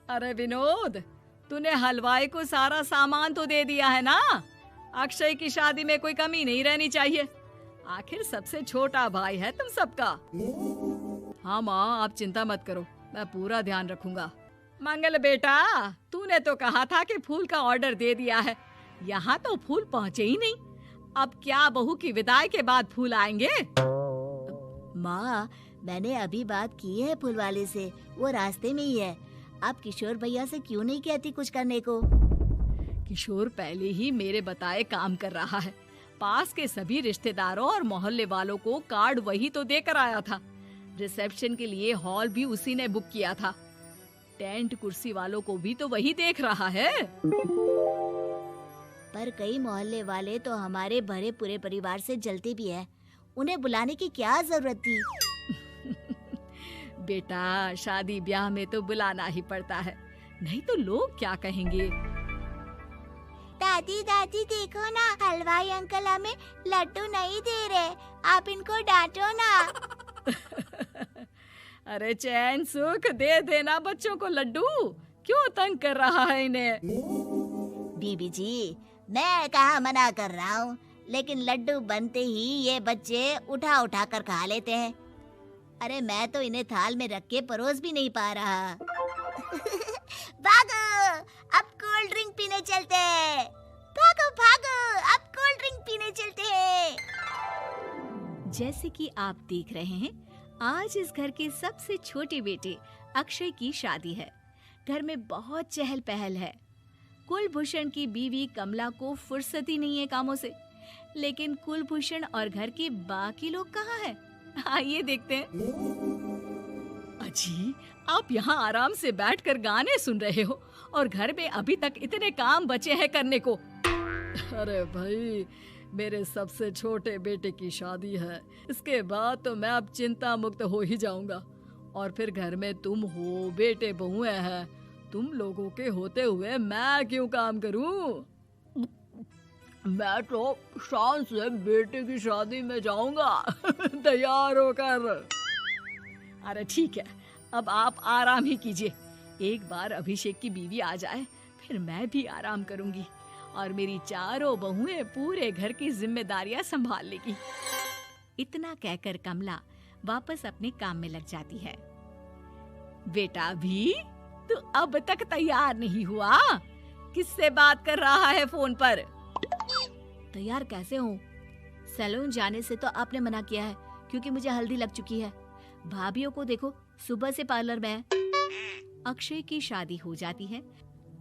अरे विनोद, तूने हलवाई को सारा सामान तो दे दिया है ना। अक्षय की शादी में कोई कमी नहीं रहनी चाहिए। आखिर सबसे छोटा भाई है तुम सबका। हाँ माँ, आप चिंता मत करो, मैं पूरा ध्यान रखूंगा। मंगल बेटा, तूने तो कहा था कि फूल का ऑर्डर दे दिया है, यहाँ तो फूल पहुँचे ही नहीं। अब क्या बहू की विदाई के बाद फूल आएंगे? माँ, मैंने अभी बात की है फूल वाले से, वो रास्ते में ही है। आप किशोर भैया से क्यों नहीं कहती कुछ करने को? किशोर पहले ही मेरे बताए काम कर रहा है। पास के सभी रिश्तेदारों और मोहल्ले वालों को कार्ड वही तो देकर आया था। रिसेप्शन के लिए हॉल भी उसी ने बुक किया था। टेंट कुर्सी वालों को भी तो वही देख रहा है। पर कई मोहल्ले वाले तो हमारे भरे पूरे परिवार से जलते भी हैं। उन्हें बुलाने की क्या जरूरत थी? बेटा, शादी ब्याह में तो बुलाना ही पड़ता है, नहीं तो लोग क्या कहेंगे। दादी दादी देखो ना, हलवाई अंकल हमें लड्डू नहीं दे रहे, आप इनको डांटो ना। अरे चैन सुख दे देना बच्चों को लड्डू, क्यों तंग कर रहा है इन्हें? बीबी जी, मैं कहाँ मना कर रहा हूँ, लेकिन लड्डू बनते ही ये बच्चे उठा उठा कर खा लेते हैं। अरे मैं तो इन्हें थाल में रख के परोस भी नहीं पा रहा। भागो, अब कोल्ड ड्रिंक पीने चलते हैं। भागो भागो, अब कोल्ड ड्रिंक पीने चलते हैं। जैसे कि आप देख रहे हैं, आज इस घर के सबसे छोटे बेटे अक्षय की शादी है। घर में बहुत चहल पहल है। कुलभूषण की बीवी कमला को फुर्सत ही नहीं है कामों से, लेकिन कुलभूषण और घर के बाकी लोग कहाँ हैं? आइए देखते हैं। अजी, आप यहाँ आराम से बैठकर गाने सुन रहे हो और घर में अभी तक इतने काम बचे हैं करने को। अरे भाई, मेरे सबसे छोटे बेटे की शादी है, इसके बाद तो मैं अब चिंता मुक्त हो ही जाऊंगा। और फिर घर में तुम हो, बेटे बहुएं हैं, तुम लोगों के होते हुए मैं क्यों काम करूं? मैं तो शान से बेटे की शादी में जाऊंगा तैयार होकर। अरे ठीक है, अब आप आराम ही कीजिए। एक बार अभिषेक की बीवी आ जाए, फिर मैं भी आराम करूंगी और मेरी चारों बहुएं पूरे घर की जिम्मेदारियां संभाल लेगी। इतना कहकर कमला वापस अपने काम में लग जाती है। बेटा भी, तू अब तक तैयार नहीं हुआ? किससे बात कर रहा है फोन पर? तैयार कैसे हूँ? सैलून जाने से तो आपने मना किया है, क्योंकि मुझे हल्दी लग चुकी है। भाभीयों को देखो, सुबह से पार्लर में है। अक्षय की शादी हो जाती है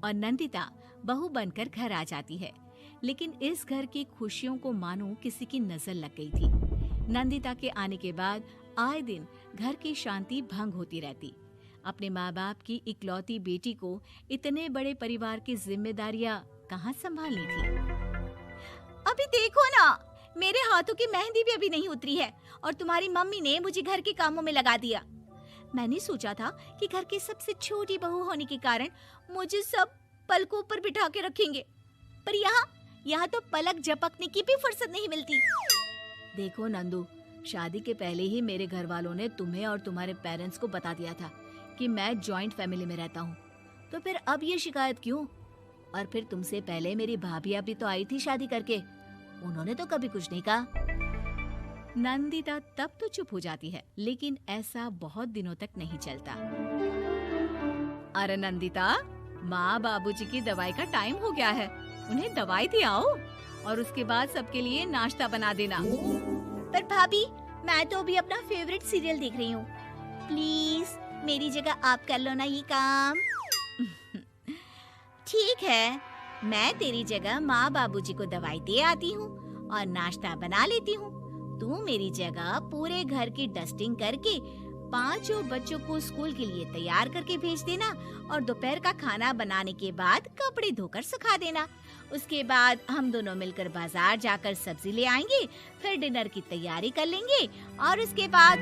और नंदिता बहू बनकर घर आ जाती है, लेकिन इस घर की खुशियों को मानो किसी की नजर लग गई थी। नंदिता के आने के बाद आए दिन घर की शांति भंग होती रहती। अपने माँ बाप की इकलौती बेटी को इतने बड़े परिवार की जिम्मेदारियां कहाँ संभालनी थी? अभी देखो ना, मेरे हाथों की मेहंदी भी अभी नहीं उतरी है और तुम्हारी मम्मी ने मुझे घर के कामों में लगा दिया। मैंने सोचा था कि घर की सबसे छोटी बहू होने के कारण मुझे सब पलकों पर बिठा के रखेंगे, पर यहाँ तो पलक झपकने की भी फुर्सत नहीं मिलती। देखो नंदू, शादी के पहले ही मेरे घर वालों ने तुम्हें और तुम्हारे पेरेंट्स को बता दिया था कि मैं जॉइंट फैमिली में रहता हूँ, तो फिर अब ये शिकायत क्यों? और फिर तुमसे पहले मेरी भाभी भी तो आई थी शादी करके, उन्होंने तो कभी कुछ नहीं कहा। नंदिता तब तो चुप हो जाती है, लेकिन ऐसा बहुत दिनों तक नहीं चलता। अरे नंदिता, माँ बाबूजी की दवाई का टाइम हो गया है, उन्हें दवाई दिलाओ और उसके बाद सबके लिए नाश्ता बना देना। पर भाभी, मैं तो अभी अपना फेवरेट सीरियल देख रही हूँ। प्लीज मेरी जगह आप कर लो ना ये काम। ठीक है, मैं तेरी जगह माँ बाबूजी को दवाई दे आती हूँ और नाश्ता बना लेती हूँ। तू मेरी जगह पूरे घर की डस्टिंग करके 5 बच्चों को स्कूल के लिए तैयार करके भेज देना और दोपहर का खाना बनाने के बाद कपड़े धोकर सुखा देना। उसके बाद हम दोनों मिलकर बाजार जाकर सब्जी ले आएंगे, फिर डिनर की तैयारी कर लेंगे और उसके बाद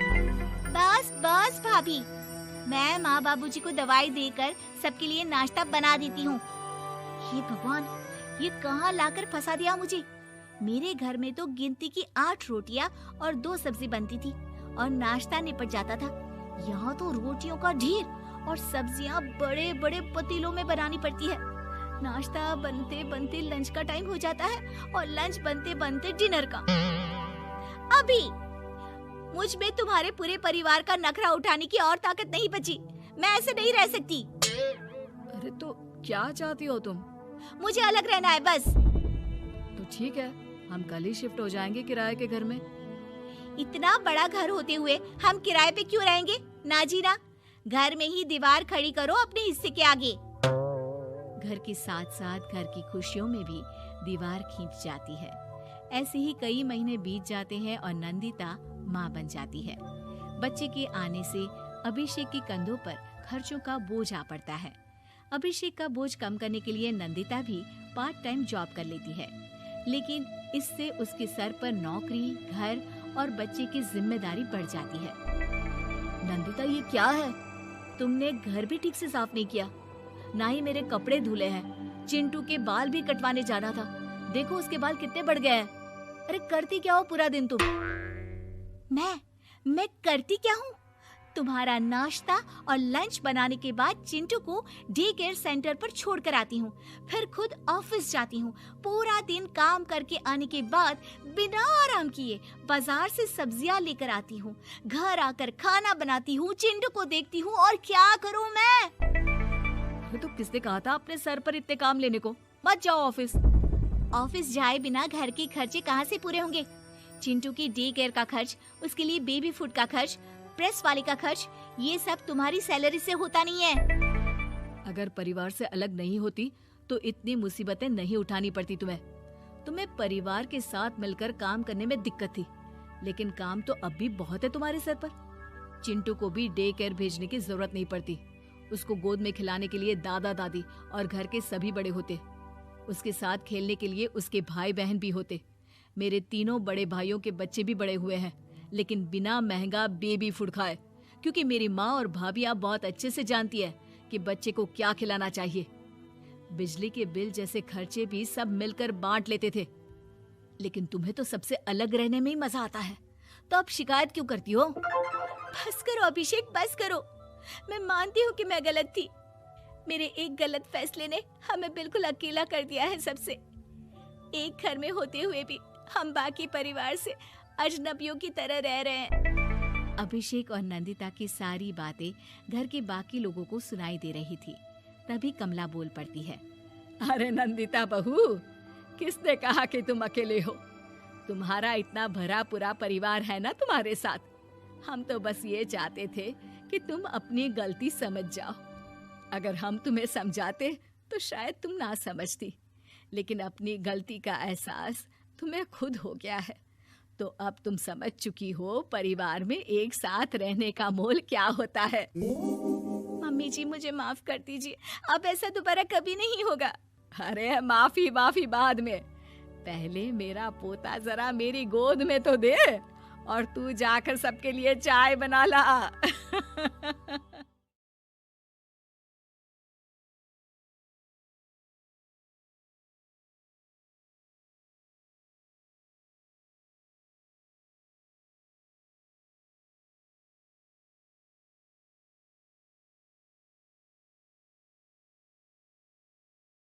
बस भाभी, मैं माँ बाबूजी को दवाई देकर सबके लिए नाश्ता बना देती हूँ। हे भगवान, ये कहाँ लाकर फंसा दिया मुझे। मेरे घर में तो गिनती की 8 रोटियां और 2 सब्जी बनती थी और नाश्ता निपट जाता था। यहाँ तो रोटियों का ढेर और सब्जियां बड़े बड़े पतीलों में बनानी पड़ती है। नाश्ता बनते बनते लंच का टाइम हो जाता है और लंच बनते बनते डिनर का। अभी मुझ में तुम्हारे पूरे परिवार का नखरा उठाने की और ताकत नहीं बची। मैं ऐसे नहीं रह सकती। अरे तो क्या चाहती हो तुम? मुझे अलग रहना है बस। तो ठीक है, हम कल ही शिफ्ट हो जाएंगे किराए के घर में। इतना बड़ा घर होते हुए हम किराए पे क्यों रहेंगे? ना जी ना, घर में ही दीवार खड़ी करो अपने हिस्से के आगे। घर के साथ साथ घर की खुशियों में भी दीवार खींच जाती है। ऐसे ही कई महीने बीत जाते हैं और नंदिता माँ बन जाती है। बच्चे के आने से अभिषेक के कंधों पर खर्चों का बोझ आ पड़ता है। अभिषेक का बोझ कम करने के लिए नंदिता भी पार्ट टाइम जॉब कर लेती है, लेकिन इससे उसके सर पर नौकरी, घर और बच्चे की जिम्मेदारी बढ़ जाती है। नंदिता, ये क्या है? तुमने घर भी ठीक से साफ नहीं किया, ना ही मेरे कपड़े धुले हैं। चिंटू के बाल भी कटवाने जाना था, देखो उसके बाल कितने बढ़ गए हैं। अरे करती क्या हो पूरा दिन तुम? मैं करती क्या हूँ? तुम्हारा नाश्ता और लंच बनाने के बाद चिंटू को डे केयर सेंटर पर छोड़ कर आती हूँ, फिर खुद ऑफिस जाती हूँ। पूरा दिन काम करके आने के बाद बिना आराम किए बाजार से सब्जियाँ लेकर आती हूँ, घर आकर खाना बनाती हूँ, चिंटू को देखती हूँ और क्या करूँ मैं? तो किसने कहा था अपने सर पर इतने काम लेने को? मत जाओ ऑफिस। ऑफिस जाए बिना घर के खर्चे कहाँ से पूरे होंगे? चिंटू की डे केयर का खर्च, उसके लिए बेबी फूड का खर्च, प्रेस वाले का खर्च, ये सब तुम्हारी सैलरी से होता नहीं है। अगर परिवार से अलग नहीं होती तो इतनी मुसीबतें नहीं उठानी पड़ती तुम्हें। तुम्हें परिवार के साथ मिलकर काम करने में दिक्कत थी, लेकिन काम तो अब भी बहुत है तुम्हारे सर पर। चिंटू को भी डे केयर भेजने की जरूरत नहीं पड़ती। उसको गोद में खिलाने के लिए दादा दादी और घर के सभी बड़े होते। उसके साथ खेलने के लिए उसके भाई बहन भी होते। मेरे तीनों बड़े भाइयों के बच्चे भी बड़े हुए हैं, लेकिन बिना महंगा बेबी फूड खाए, क्योंकि मेरी माँ और भाभियाँ बहुत अच्छे से जानती है कि बच्चे को क्या खिलाना चाहिए। बिजली के बिल जैसे खर्चे भी सब मिलकर बांट लेते थे। लेकिन तुम्हें तो सबसे अलग रहने में ही मजा आता है, तो अब शिकायत क्यों करती हो? बस करो अभिषेक, बस करो। मैं मानती हूँ कि मैं गलत थी। मेरे एक गलत फैसले ने हमें बिल्कुल अकेला कर दिया है सबसे। एक घर में होते हुए भी हम बाकी परिवार से अजनबियों की तरह रह रहे हैं। अभिषेक और नंदिता की सारी बातें घर के बाकी लोगों को सुनाई दे रही थी। तभी कमला बोल पड़ती है। अरे नंदिता बहू, किसने कहा कि तुम अकेले हो? तुम्हारा इतना भरा पूरा परिवार है ना तुम्हारे साथ। हम तो बस ये चाहते थे कि तुम अपनी गलती समझ जाओ। अगर हम तुम्हें समझाते तो शायद तुम ना समझती, लेकिन अपनी गलती का एहसास तुम्हें खुद हो गया है। तो अब तुम समझ चुकी हो परिवार में एक साथ रहने का मोल क्या होता है। मम्मी जी, मुझे माफ कर दीजिए, अब ऐसा दोबारा कभी नहीं होगा। अरे माफी बाद में, पहले मेरा पोता जरा मेरी गोद में तो दे, और तू जाकर सबके लिए चाय बना ला।